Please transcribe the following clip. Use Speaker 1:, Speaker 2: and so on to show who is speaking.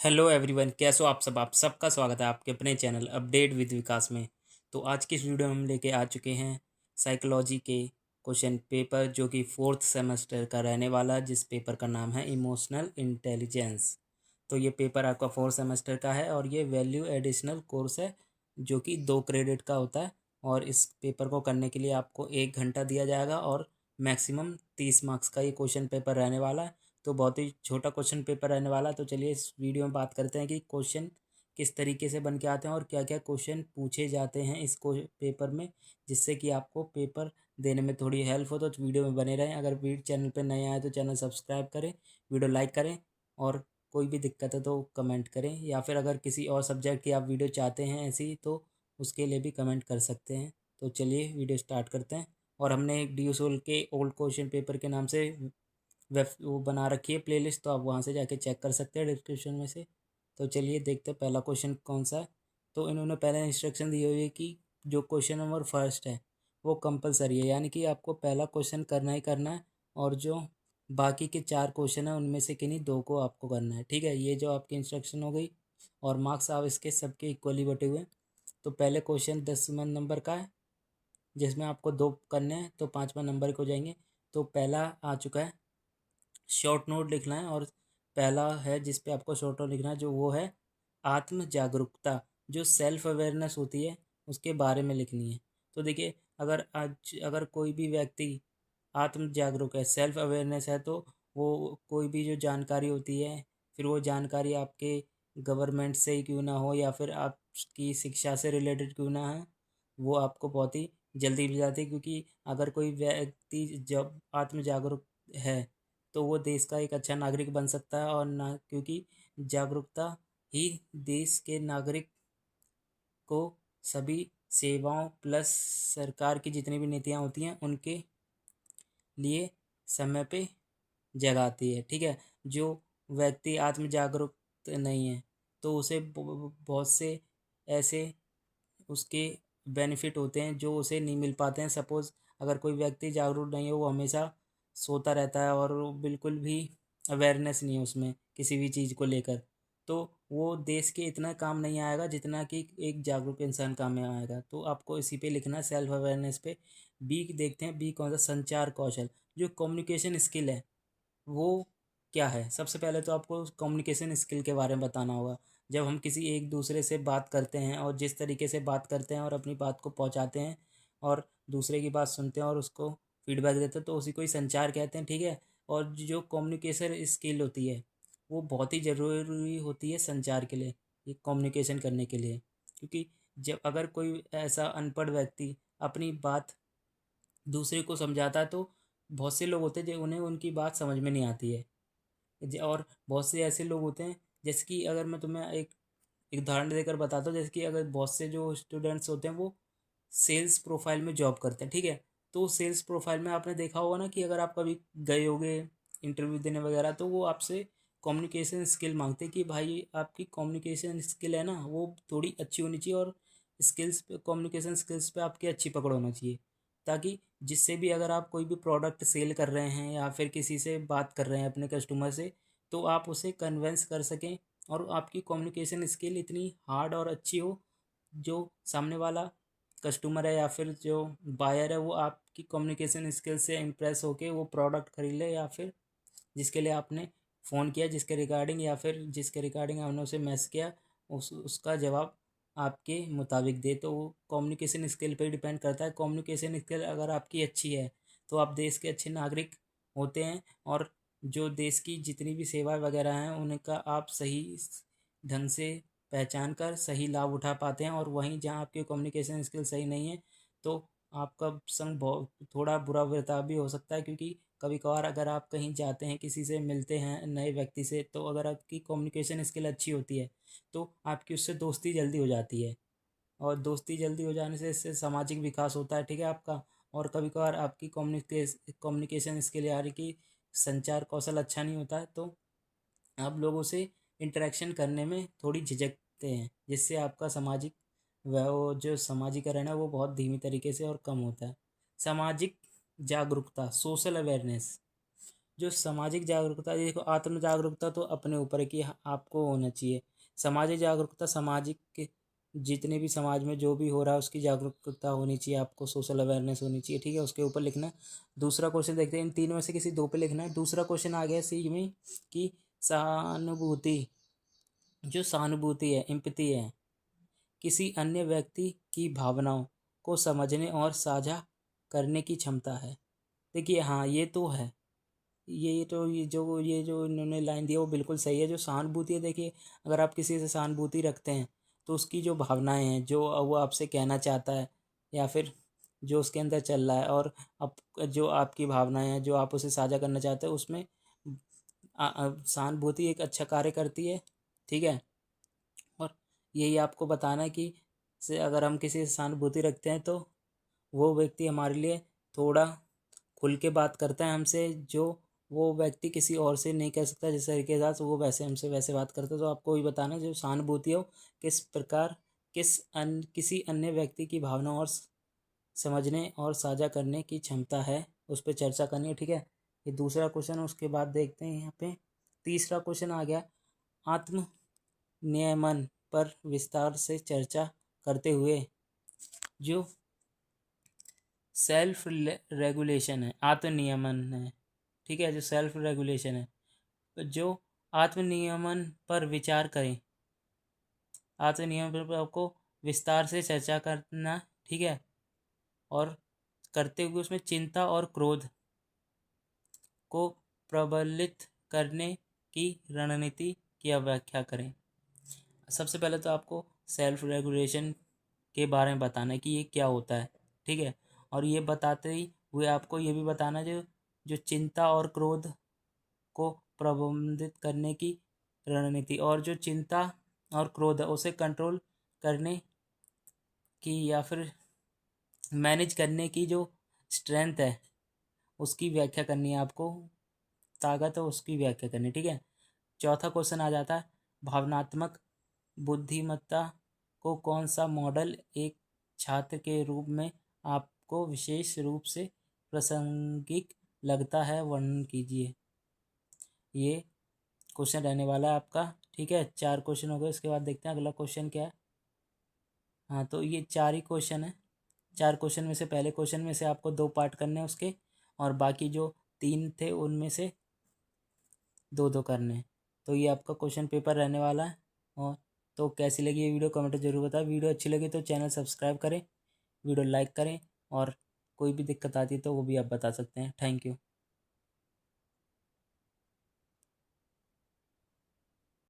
Speaker 1: Hello everyone, कैसे हो आप सबका स्वागत है आपके अपने चैनल अपडेट विद विकास में। तो आज की इस वीडियो में हम लेके आ चुके हैं साइकोलॉजी के क्वेश्चन पेपर जो कि फोर्थ सेमेस्टर का रहने वाला है, जिस पेपर का नाम है इमोशनल इंटेलिजेंस। तो ये पेपर आपका फोर्थ सेमेस्टर का है और ये वैल्यू एडिशनल कोर्स है जो कि 2 क्रेडिट का होता है। और इस पेपर को करने के लिए आपको 1 घंटा दिया जाएगा और मैक्सिमम 30 मार्क्स का ये क्वेश्चन पेपर रहने वाला है। तो बहुत ही छोटा क्वेश्चन पेपर रहने वाला है। तो चलिए इस वीडियो में बात करते हैं कि क्वेश्चन किस तरीके से बन के आते हैं और क्या क्या क्वेश्चन पूछे जाते हैं इस पेपर में, जिससे कि आपको पेपर देने में थोड़ी हेल्प हो। तो वीडियो में बने रहें। अगर वीडियो चैनल पर नए आए तो चैनल सब्सक्राइब करें, वीडियो लाइक करें और कोई भी दिक्कत है तो कमेंट करें, या फिर अगर किसी और सब्जेक्ट की आप वीडियो चाहते हैं ऐसी तो उसके लिए भी कमेंट कर सकते हैं। तो चलिए वीडियो स्टार्ट करते हैं। और हमने एक डी सोल के ओल्ड क्वेश्चन पेपर के नाम से वेब वो बना रखी है प्लेलिस्ट, तो आप वहाँ से जाके चेक कर सकते हैं डिस्क्रिप्शन में से। तो चलिए देखते हैं पहला क्वेश्चन कौन सा है। तो इन्होंने पहले इंस्ट्रक्शन दी हुई है कि जो क्वेश्चन नंबर फर्स्ट है वो कंपलसरी है, यानी कि आपको पहला क्वेश्चन करना ही करना है और जो बाकी के 4 क्वेश्चन हैं उनमें से किन्हीं 2 को आपको करना है। ठीक है, ये जो आपकी इंस्ट्रक्शन हो गई और मार्क्स आप इसके सबके इक्वली बटे हुए हैं। तो पहले क्वेश्चन 10 नंबर का है जिसमें आपको 2 करने हैं, तो 5वां नंबर को जाएंगे। तो पहला आ चुका है, शॉर्ट नोट लिखना है और पहला है जिस पे आपको शॉर्ट नोट लिखना है जो वो है आत्म जागरूकता, जो सेल्फ अवेयरनेस होती है उसके बारे में लिखनी है। तो देखिए, अगर कोई भी व्यक्ति आत्म जागरूक है, सेल्फ अवेयरनेस है, तो वो कोई भी जो जानकारी होती है, फिर वो जानकारी आपके गवर्नमेंट से ही क्यों ना हो या फिर आपकी शिक्षा से रिलेटेड क्यों ना है, वो आपको बहुत ही जल्दी मिल जाती है। क्योंकि अगर कोई व्यक्ति जब आत्म जागरूक है तो वो देश का एक अच्छा नागरिक बन सकता है, और ना क्योंकि जागरूकता ही देश के नागरिक को सभी सेवाओं प्लस सरकार की जितनी भी नीतियाँ होती हैं उनके लिए समय पे जगाती है। ठीक है, जो व्यक्ति आत्म जागरूक नहीं है तो उसे बहुत से ऐसे उसके बेनिफिट होते हैं जो उसे नहीं मिल पाते हैं। सपोज़ अगर कोई व्यक्ति जागरूक नहीं है, वो हमेशा सोता रहता है और वो बिल्कुल भी अवेयरनेस नहीं है उसमें किसी भी चीज़ को लेकर, तो वो देश के इतना काम नहीं आएगा जितना कि एक जागरूक इंसान काम में आएगा। तो आपको इसी पे लिखना है, सेल्फ अवेयरनेस पे। बी देखते हैं, बी कौन सा, संचार कौशल, जो कम्युनिकेशन स्किल है वो क्या है। सबसे पहले तो आपको कम्युनिकेशन स्किल के बारे में बताना होगा। जब हम किसी एक दूसरे से बात करते हैं और जिस तरीके से बात करते हैं और अपनी बात को पहुंचाते हैं और दूसरे की बात सुनते हैं और उसको फीडबैक देते हैं, तो उसी को ही संचार कहते हैं। ठीक है, और जो कम्युनिकेशन स्किल होती है वो बहुत ही ज़रूरी होती है संचार के लिए, ये कम्युनिकेशन करने के लिए। क्योंकि जब अगर कोई ऐसा अनपढ़ व्यक्ति अपनी बात दूसरे को समझाता है तो बहुत से लोग होते हैं जो उन्हें उनकी बात समझ में नहीं आती है। और बहुत से ऐसे लोग होते हैं, जैसे कि अगर मैं तुम्हें एक उदाहरण देकर बताता हूँ, जैसे कि अगर बहुत से जो स्टूडेंट्स होते हैं वो सेल्स प्रोफाइल में जॉब करते हैं। ठीक है, तो सेल्स प्रोफाइल में आपने देखा होगा ना कि अगर आप कभी गए होगे इंटरव्यू देने वगैरह, तो वो आपसे कम्युनिकेशन स्किल मांगते हैं कि भाई आपकी कम्युनिकेशन स्किल है ना वो थोड़ी अच्छी होनी चाहिए, और स्किल्स पे, कम्युनिकेशन स्किल्स पे आपकी अच्छी पकड़ होना चाहिए, ताकि जिससे भी अगर आप कोई भी प्रोडक्ट सेल कर रहे हैं या फिर किसी से बात कर रहे हैं अपने कस्टमर से, तो आप उसे कन्वेंस कर सकें और आपकी कम्युनिकेशन स्किल इतनी हार्ड और अच्छी हो जो सामने वाला कस्टमर है या फिर जो बायर है वो आपकी कम्युनिकेशन स्किल से इम्प्रेस होके वो प्रोडक्ट खरीद ले, या फिर जिसके लिए आपने फ़ोन किया जिसके रिगार्डिंग, या फिर जिसके रिगार्डिंग आपने उसे मैसेज किया उसका जवाब आपके मुताबिक दे। तो वो कम्युनिकेशन स्किल पे डिपेंड करता है। कम्युनिकेशन स्किल अगर आपकी अच्छी है तो आप देश के अच्छे नागरिक होते हैं, और जो देश की जितनी भी सेवा वगैरह हैं उनका आप सही ढंग से पहचान कर सही लाभ उठा पाते हैं। और वहीं जहाँ आपकी कम्युनिकेशन स्किल सही नहीं है तो आपका संग बहुत थोड़ा बुरा बर्ताव भी हो सकता है। क्योंकि कभी कभार अगर आप कहीं जाते हैं, किसी से मिलते हैं नए व्यक्ति से, तो अगर आपकी कम्युनिकेशन स्किल अच्छी होती है तो आपकी उससे दोस्ती जल्दी हो जाती है, और दोस्ती जल्दी हो जाने से इससे सामाजिक विकास होता है। ठीक है आपका। और कभी कभार आपकी कम्युनिकेशन स्किल यानी कि संचार कौशल अच्छा नहीं होता है तो आप लोगों से इंटरेक्शन करने में थोड़ी झिझकते हैं, जिससे आपका सामाजिक वह वो जो सामाजिकरण है वो बहुत धीमी तरीके से और कम होता है। सामाजिक जागरूकता, सोशल अवेयरनेस, जो सामाजिक जागरूकता, देखो आत्म जागरूकता तो अपने ऊपर है कि आपको होना चाहिए। सामाजिक जागरूकता, सामाजिक के जितने भी समाज में जो भी हो रहा है उसकी जागरूकता होनी चाहिए, आपको सोशल अवेयरनेस होनी चाहिए, ठीक है, उसके ऊपर लिखना है। दूसरा क्वेश्चन देखते हैं, इन तीनों में से किसी दो पे लिखना है। दूसरा क्वेश्चन आ गया सी में कि सहानुभूति, जो सहानुभूति है, एम्पैथी है, किसी अन्य व्यक्ति की भावनाओं को समझने और साझा करने की क्षमता है। देखिए हाँ, ये तो है, ये जो इन्होंने लाइन दिया वो बिल्कुल सही है। जो सहानुभूति है, देखिए अगर आप किसी से सहानुभूति रखते हैं तो उसकी जो भावनाएं हैं, जो वो आपसे कहना चाहता है या फिर जो उसके अंदर चल रहा है, और अब जो आपकी भावनाएं हैं जो आप उसे साझा करना चाहते हैं, उसमें सहानुभूति एक अच्छा कार्य करती है, ठीक है। और यही आपको बताना है कि से अगर हम किसी से सहानुभूति रखते हैं तो वो व्यक्ति हमारे लिए थोड़ा खुल के बात करता है हमसे, जो वो व्यक्ति किसी और से नहीं कर सकता, जिस तरीके के साथ वो वैसे हमसे वैसे बात करता है। तो आपको वही बताना है, जो सहानुभूति हो किस प्रकार, किसी अन्य व्यक्ति की भावना और समझने और साझा करने की क्षमता है, उस पर चर्चा करनी है, ठीक है। ये दूसरा क्वेश्चन है। उसके बाद देखते हैं यहाँ पे तीसरा क्वेश्चन आ गया, आत्म नियमन पर विस्तार से चर्चा करते हुए, जो सेल्फ रेगुलेशन है, आत्मनियमन है, ठीक है, जो सेल्फ रेगुलेशन है, तो जो आत्मनियमन पर विचार करें, आत्मनियमन पर आपको विस्तार से चर्चा करना, ठीक है, और करते हुए उसमें चिंता और क्रोध को प्रबलित करने की रणनीति की व्याख्या करें। सबसे पहले तो आपको सेल्फ रेगुलेशन के बारे में बताना है कि ये क्या होता है, ठीक है। और ये बताते ही हुए आपको ये भी बताना है, जो जो चिंता और क्रोध को प्रबंधित करने की रणनीति, और जो चिंता और क्रोध है उसे कंट्रोल करने की या फिर मैनेज करने की जो स्ट्रेंथ है उसकी व्याख्या करनी है आपको, ताकत है उसकी व्याख्या करनी, ठीक है। चौथा क्वेश्चन आ जाता है, भावनात्मक बुद्धिमत्ता को कौन सा मॉडल एक छात्र के रूप में आपको विशेष रूप से प्रासंगिक लगता है, वर्णन कीजिए। ये क्वेश्चन रहने वाला है आपका, ठीक है। 4 क्वेश्चन हो गए। इसके बाद देखते हैं अगला क्वेश्चन क्या है। हाँ, तो ये 4 ही क्वेश्चन है। 4 क्वेश्चन में से पहले क्वेश्चन में से आपको 2 पार्ट करने हैं उसके, और बाकी जो 3 थे उनमें से 2-2 करने हैं। तो ये आपका क्वेश्चन पेपर रहने वाला है। और तो कैसी लगी ये वीडियो कमेंट जरूर बताएं। वीडियो अच्छी लगी तो चैनल सब्सक्राइब करें, वीडियो लाइक करें, और कोई भी दिक्कत आती है तो वो भी आप बता सकते हैं। Thank you.